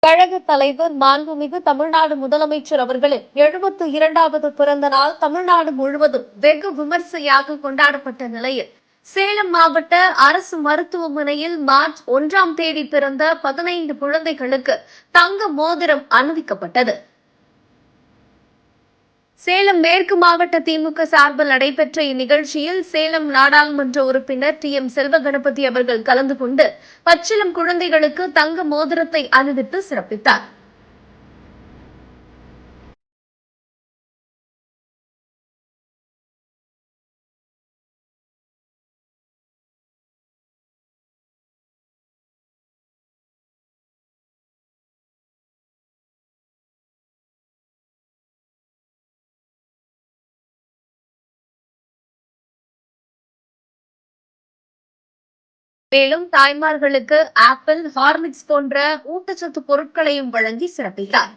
கழக தலைவர் மாண்புமிகு தமிழ்நாடு முதலமைச்சர் அவர்களின் 72வது பிறந்த நாள் தமிழ்நாடு முழுவதும் வெகு விமர்சையாக கொண்டாடப்பட்ட நிலையில் சேலம் மாவட்ட அரசு மருத்துவமனையில் மார்ச் 1ஆம் தேதி பிறந்த 15 குழந்தைகளுக்கு தங்க மோதிரம் அணிவிக்கப்பட்டது. சேலம் மேற்கு மாவட்ட திமுக சார்பில் நடைபெற்ற இந்நிகழ்ச்சியில் சேலம் நாடாளுமன்ற உறுப்பினர் டி.எம். செல்வகணபதி அவர்கள் கலந்து கொண்டு பச்சிளம் குழந்தைகளுக்கு தங்க மோதிரத்தை அணிவித்து சிறப்பித்தார். மேலும் தாய்மார்களுக்கு ஆப்பிள், ஹார்லிக்ஸ் போன்ற ஊட்டச்சத்து பொருட்களையும் வழங்கி சிறப்பித்தார்.